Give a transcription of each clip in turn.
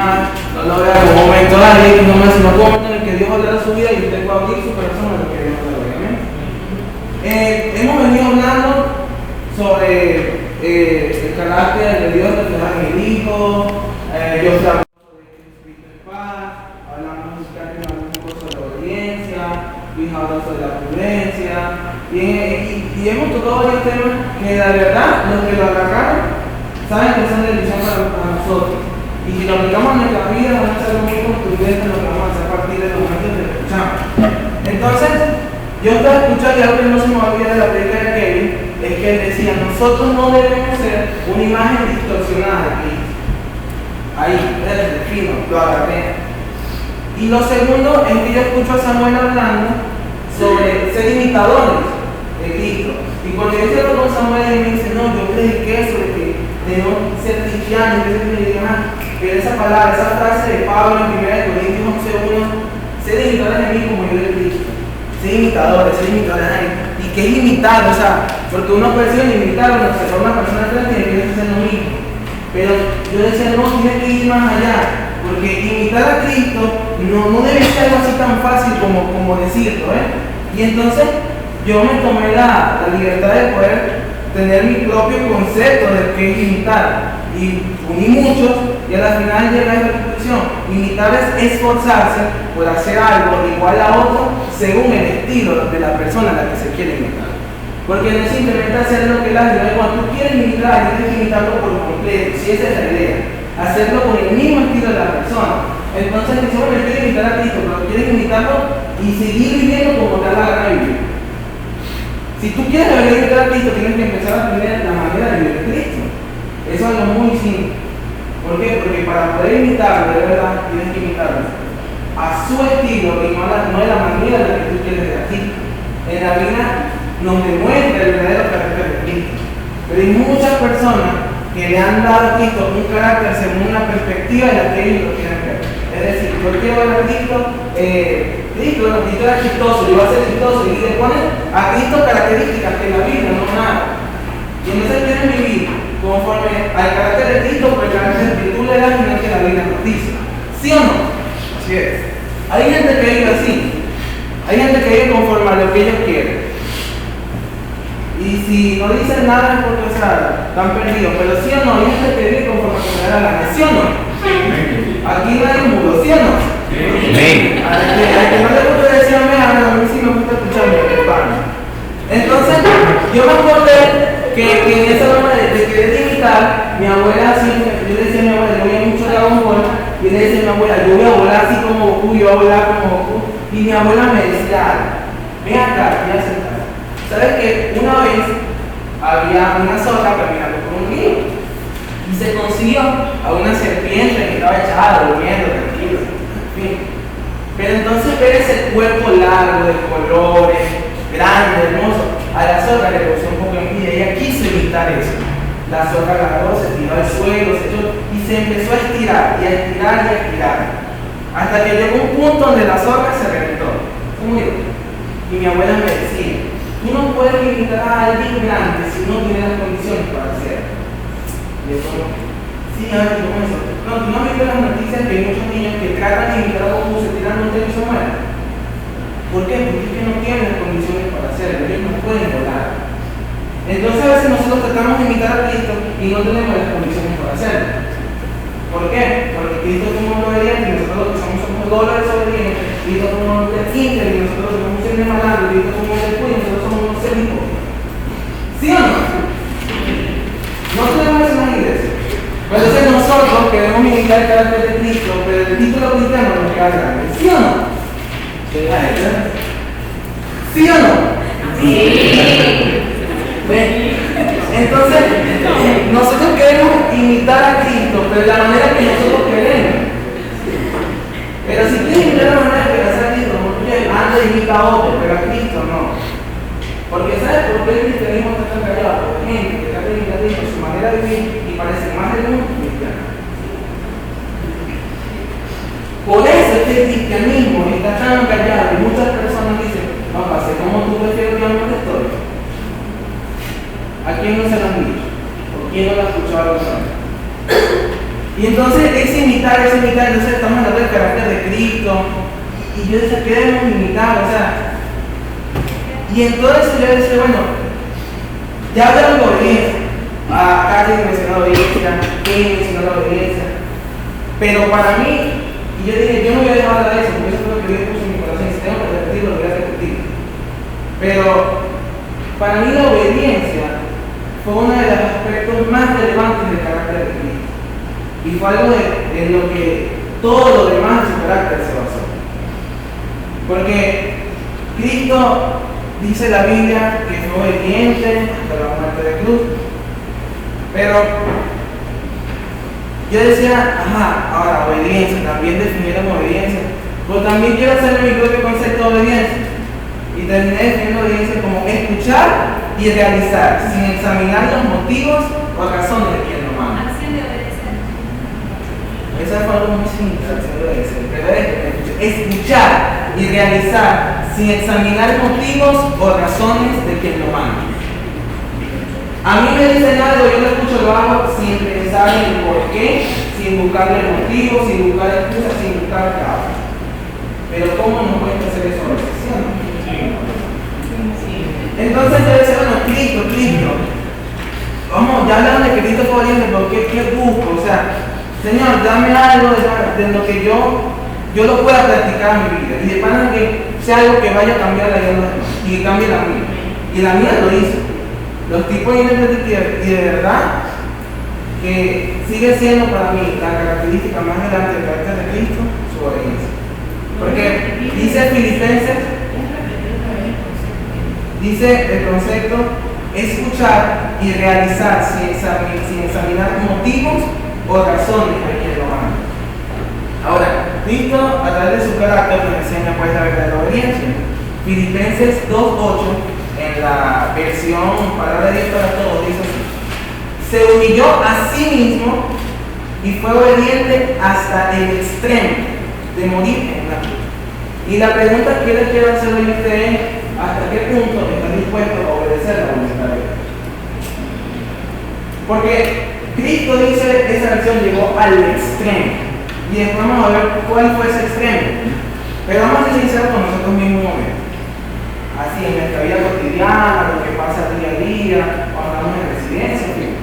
emocional, no lo vea como un momento dale, sino como un momento en el que Dios hablará su vida y usted pueda abrir su corazón a lo que Dios habla. Hemos venido hablando sobre el carácter de Dios reflejado en el Hijo. Yo estoy hablando sobre Cristo en paz, hablamos un poco sobre la obediencia, Luis habló sobre la prudencia, y hemos tocado varios temas que la verdad, los que lo agarraron, saben que son de bendición para nosotros. Y si lo aplicamos en nuestra vida, vamos a ser muy contundentes en lo que vamos a hacer a partir de los momentos que escuchamos. Entonces, yo estaba escuchando y algo que no se me olvida de la predica de Kevin, es que él decía, nosotros no debemos ser una imagen distorsionada de Cristo. Ahí, desde el fino, lo agarré. Y lo segundo es que yo escucho a Samuel hablando sobre ser imitadores de Cristo. Y cuando yo hablo con Samuel, él me dice, no, yo prediqué sobre que debemos ser cristianos, pero esa palabra, esa frase de Pablo en 1 Corintios 11:1, ser imitadores de mí como yo de Cristo. Ser imitadores de él. ¿Y qué es imitar? O sea, porque uno percibe imitar, uno se forma una persona frente y empieza a hacer lo mismo. Pero yo decía, no, tiene que ir más allá, porque imitar a Cristo no debe ser algo así tan fácil como decirlo, Y entonces yo me tomé la libertad de poder tener mi propio concepto de qué es imitar. Y uní muchos y a la final llegué a la conclusión. Imitar es esforzarse por hacer algo igual a otro según el estilo de la persona a la que se quiere imitar. Porque no es simplemente hacer lo que él hace, cuando tú quieres imitar, tienes que imitarlo por completo, si esa es la idea. Hacerlo con el mismo estilo de la persona. Entonces dice, bueno, yo quiero imitar a Cristo, pero quieres imitarlo y seguir viviendo como te da la gana de vivir. Si tú quieres de verdad imitar a Cristo, tienes que empezar a aprender la manera de vivir a Cristo. Eso es algo muy simple. ¿Por qué? Porque para poder imitarlo, de verdad, tienes que imitarlo a su estilo y no es la manera en la que tú quieres de aquí. En la vida nos demuestra el verdadero carácter de Cristo. Pero hay muchas personas que le han dado a Cristo un carácter según una perspectiva en la que ellos lo quieren ver. Es decir, yo quiero ver a Cristo, Cristo era chistoso, yo voy a ser chistoso, y le ponen a Cristo características que en la Biblia no nada. Y entonces quieren vivir conforme al carácter de Cristo, por el carácter que tú le das y no que la Biblia nos dice. ¿Sí o no? Así es. Hay gente que vive así. Hay gente que vive conforme a lo que ellos quieren. Y si no dicen nada es porque, están perdidos. Pero sí o no, hay gente que vive conforme a lo que le da la gana. ¿Sí o no? Aquí no hay un muro, ¿sí o no? Al que no le gusta decir amén, a mí sí me gusta escucharme, hermano. Entonces, yo me acordé que en esa forma de querer imitar, mi abuela siempre, yo le decía a mi abuela, yo veía mucho Dragon Ball, y le decía a mi abuela, yo voy a volar así como Goku, yo voy a volar como Goku. Y mi abuela me decía, ven acá, voy a sentar. ¿Sabes que una vez había una zorra caminando por un río? Y se consiguió a una serpiente que estaba echada, durmiendo, tranquilo, en fin. Pero entonces ver ese cuerpo largo, de colores, grande, hermoso, a la zorra le causó un poco de envidia. Ella quiso imitar eso. La zorra agarró, se tiró al suelo, y se empezó a estirar, y a estirar, y a estirar. Hasta que llegó un punto donde la zorra se reventó. Y mi abuela me decía, tú no puedes imitar a alguien grande si no tienes las condiciones para hacerlo. Y eso, sí, ¿cómo eso? No, tú no has visto las noticias que hay muchos niños que tratan de imitar a Goku, se tiran un techo y se mueren. ¿Por qué? Porque es que no tienen las condiciones para hacerlo, ellos no pueden volar. Entonces a veces nosotros tratamos de imitar a Cristo y no tenemos las condiciones para hacerlo. ¿Por qué? Porque Cristo es un hombre obediente y nosotros somos dólares obedientes, Cristo es un hombre inter y nosotros somos un ser de malandro, Cristo es un hombre de y nosotros somos unos seres hipócritas. ¿Sí o no? No tenemos eso en la iglesia. Pero entonces nosotros queremos imitar el carácter de Cristo, pero el título cristiano nos queda grande. ¿Sí o no? ¿Sí o no? Sí. Entonces, nosotros queremos imitar a Cristo, pero de la manera que nosotros queremos. Pero si quieres imitar la manera que hace a Cristo, anda y imita a otro, pero a Cristo no. Porque ¿sabes por qué el cristianismo está tan callado? Porque hay gente que trata de imitar a Cristo, su manera de vivir, y parece más del mundo cristiano. Por eso es que el cristianismo está tan callado y muchas personas dicen, no, pase como tú prefieres que yo no estoy. ¿A quién no se lo han dicho? ¿O quién no lo ha escuchado alguna vez? Y entonces ese imitar imitar, entonces estamos hablando del carácter de Cristo. Y yo decía, ¿qué debemos imitar? O sea, y entonces yo decía, bueno, ya hablaron de obediencia. Carlos mencionó la obediencia, Kevin mencionó la obediencia. Pero para mí, y yo dije, yo no voy a dejar de eso, porque eso fue lo que Dios puso en mi corazón. Y si tengo que repetirlo, lo voy a repetir. Pero para mí la obediencia fue uno de los aspectos más relevantes del carácter de Cristo. Y fue algo en lo que todo lo demás de su carácter se basó. Porque Cristo dice la Biblia que fue obediente hasta la muerte de cruz. Pero yo decía, ahora obediencia, también definieron obediencia. Pero también quiero hacer mi propio concepto de obediencia. Y terminé definiendo obediencia como escuchar y realizar, sin examinar los motivos o razones de quien lo manda. Acción de obedecer. Esa fue algo muy simple, acción de obedecer. Pero escuchar y realizar, sin examinar motivos o razones de quien lo manda. A mí me dicen algo, yo lo escucho, lo hago sin pensar en el por qué, sin buscarle motivos, sin buscar excusas, sin buscar causas. Pero ¿cómo nos cuesta hacer eso a veces? ¿Sí o no? Entonces yo decía, bueno, Cristo. Vamos, ya hablaron de que Cristo fue obediente, pero ¿qué busco? O sea, Señor, dame algo de lo que yo lo pueda practicar en mi vida. Y de manera que sea algo que vaya a cambiar la vida de los demás y que cambie la mía. Y la mía lo hizo. Los tipos independientes y de verdad que sigue siendo para mí la característica más grande del carácter de Cristo, su obediencia. Porque dice Filipenses, dice el concepto escuchar y realizar sin examinar motivos o razones de quien lo ama. Ahora, Cristo a través de su carácter nos enseña pues la verdadera obediencia. Filipenses 2:8 en la versión Palabra de Dios para Todos dice así: se humilló a sí mismo y fue obediente hasta el extremo de morir en la cruz. Y la pregunta que les quiero hacer hoy a ustedes es: ¿hasta qué punto están dispuestos a obedecer la voluntad de Dios? Porque Cristo dice esa acción llegó al extremo. Y después vamos a ver cuál fue ese extremo. Pero vamos a ser sinceros con nosotros mismos un momento. Así en nuestra vida cotidiana, lo que pasa día a día, cuando estamos en residencia, en fin.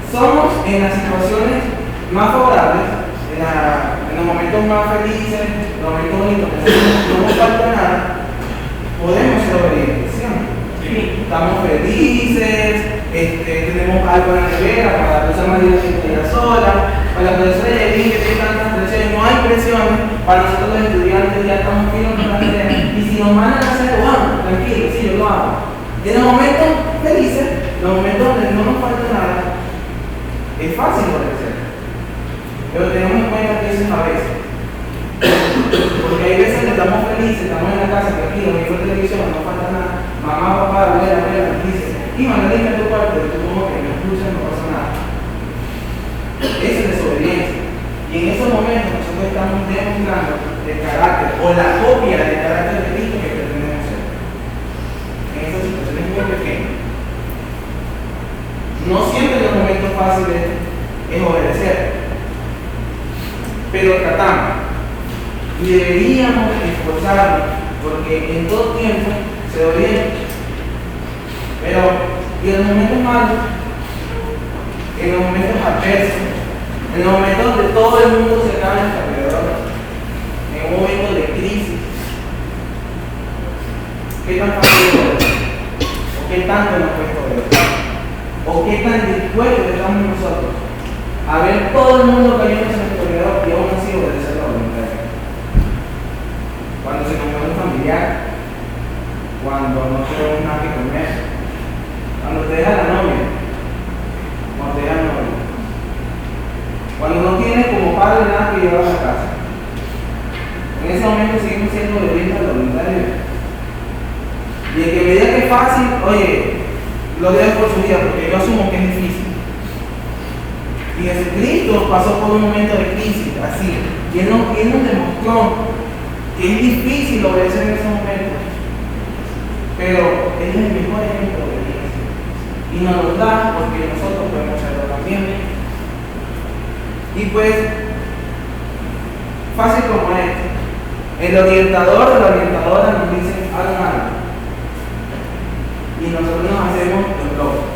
Somos en las situaciones más favorables, en los momentos más felices, en los momentos bonitos, no nos falta nada, podemos ser obedientes, ¿sí o no? Sí. Estamos felices, tenemos algo en la nevera para la persona más divertida sola, para la profesora de que tiene tantas presiones, no hay presiones, para nosotros los estudiantes ya estamos firmes con la tarea, y si nos mandan a hacer, bueno, tranquilo, sí, yo lo hago. Y en los momentos felices, los momentos donde no nos falta nada, es fácil obedecer. Pero tenemos en cuenta que eso es a veces. Porque hay veces que estamos felices, estamos en la casa, tranquilos, viendo televisión, no falta nada. Mamá, papá, abuela, dice, y limpia tu cuarto, y tú como que no escuchas, no pasa nada. Eso es desobediencia. Y en esos momentos nosotros estamos demostrando el carácter o la copia del carácter de Cristo que pretendemos ser. En esas situaciones muy pequeñas. No siempre en los momentos fáciles es obedecer, pero tratamos. Y deberíamos esforzarnos, porque en todo tiempo se obedece. Pero, y en los momentos malos, en los momentos adversos, en los momentos donde todo el mundo se cae a nuestro alrededor, en un momento de crisis, ¿qué tan fácil es obedecer? ¿O qué tanto nos cuesta obedecer? ¿O qué tan dispuestos estamos nosotros a ver todo el mundo cayendo a nuestro alrededor y aún así obedecer la voluntad de Dios? Cuando se nos muere un familiar, cuando no tenemos nada que comer, cuando te deja la novia, cuando te deja el novio, cuando no tienes como padre nada que llevar a la casa. En ese momento seguimos siendo obedientes a la voluntad de Dios. Y el que me diga que es fácil, oye, lo dejo por su vida, porque yo asumo que es difícil. Y Jesucristo pasó por un momento de crisis, así, y Él nos demostró que es difícil obedecer en ese momento, pero Él es el mejor ejemplo de obediencia y nos lo da porque nosotros podemos hacerlo también. Y pues, fácil como esto. El orientador o la orientadora nos dice hagan algo. Y nosotros nos hacemos los locos.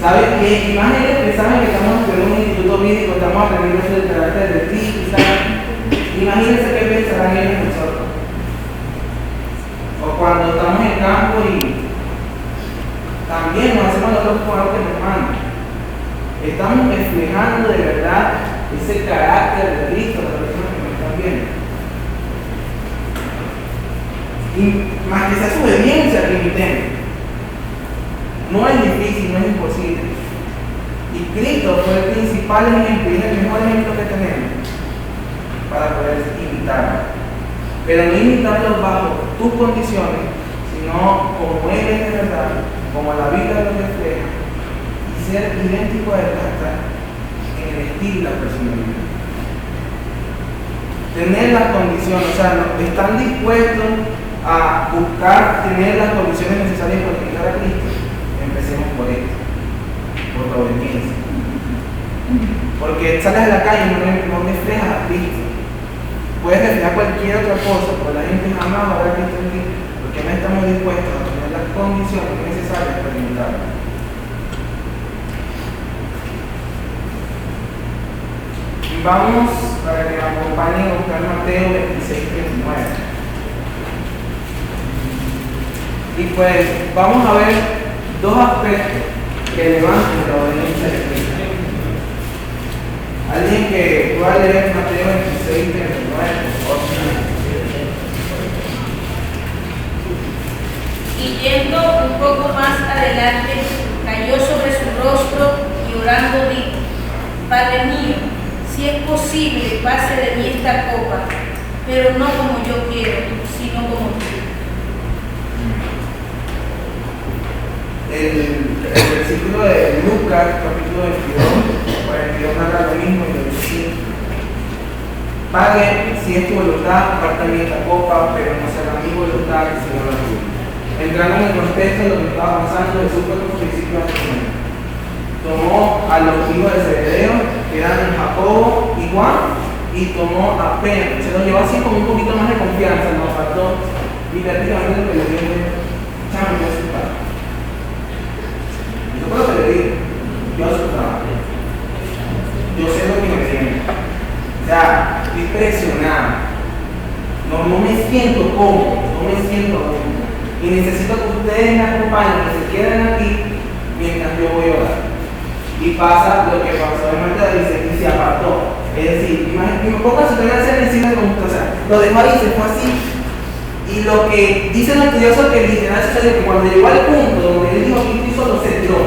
¿Saben? Y imagínense que saben que estamos en un instituto médico, estamos aprendiendo sobre el carácter de Cristo, ¿saben? Imagínense qué pensarán ellos de nosotros. O cuando estamos en el campo y también nos hacemos nosotros con algo que nos manda. Estamos reflejando de verdad ese carácter de Cristo a las personas que nos están viendo. Y más que sea su obediencia que imitemos. No es difícil, no es imposible. Y Cristo fue el principal ejemplo y es el mejor ejemplo que tenemos para poder imitarlo. Pero no imitarlo bajo tus condiciones, sino como Él es de verdad, como la Biblia lo refleja, y ser idéntico a Él hasta en el estilo y la personalidad. Tener las condiciones, o sea, están dispuestos a buscar tener las condiciones necesarias para imitar a Cristo. Empecemos por esto, por la obediencia. Porque sales a la calle y no reflejas a Cristo. Puedes reflejar cualquier otra cosa, pero la gente jamás va a ver a Cristo en ti, porque no estamos dispuestos a tener las condiciones necesarias para imitarlo. Vamos para que me acompañen a buscar Mateo 26:39. Y pues vamos a ver dos aspectos que levantan la obediencia de Cristo. Alguien que pueda leer Mateo 26:39. Y yendo un poco más adelante, cayó sobre su rostro y orando dijo: Padre mío, si es posible, pase de mí esta copa, pero no como yo quiero, sino como tú. El versículo de Lucas, capítulo 22 narra lo mismo y lo dice: Padre, si es tu voluntad, aparta de mí esta copa, pero no será mi voluntad, sino la tuya. Entrando en el contexto de lo que estaba pasando, Jesús fue con sus discípulos a comer. Tomó a los hijos de Zebedeo, que eran Jacobo y Juan, y tomó a Pedro. Se los llevó así con un poquito más de confianza, nos faltó divertidamente lo que le dio de chamo, yo soy padre. Yo creo que le digo, yo soy padre. Yo sé lo que me tiene. O sea, estoy presionado. No me siento cómodo, no me siento cómodo. Y necesito que ustedes me acompañen, que se queden aquí mientras yo voy a orar. Y pasa lo que pasó en Mateo, dice, y se apartó. Es decir, imagínate, pocas se te van a hacer encima de como, o sea, lo dejó ahí, se fue así. Y lo que dicen los estudiosos que literal sucede que cuando llegó al punto donde él dijo que Cristo lo se tiró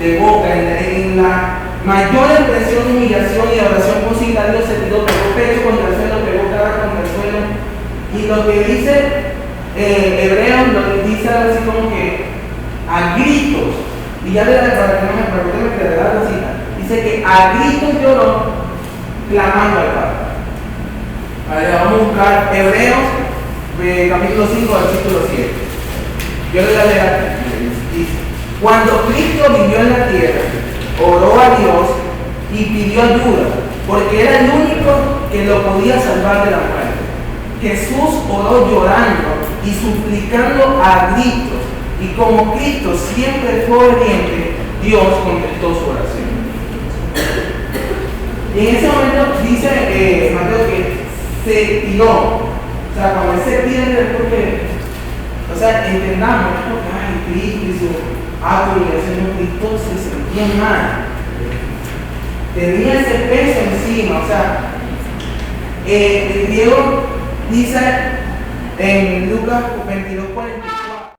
de boca en la mayor expresión de humillación y de oración posible, Dios se tiró, pegó pecho contra el suelo, pegó cara contra el suelo. Y lo que dice Hebreos lo dice así como que a gritos, y ya le para que no me pregunten que le da la cita, dice que a gritos lloró clamando al Padre. A ver, vamos a buscar Hebreos capítulo 5 versículo 7. Yo le voy a leer aquí. Dice: cuando Cristo vivió en la tierra, oró a Dios y pidió ayuda, porque era el único que lo podía salvar de la muerte. Jesús oró llorando y suplicando a gritos, y como Cristo siempre fue obediente, Dios contestó su oración. Y en ese momento dice Mateo que se tiró. O sea, cuando él se tira es porque, o sea, entendamos, es porque Cristo y su acto de obligación, Cristo se sentía mal. Tenía ese peso encima, o sea, el griego dice en Lucas 22:44.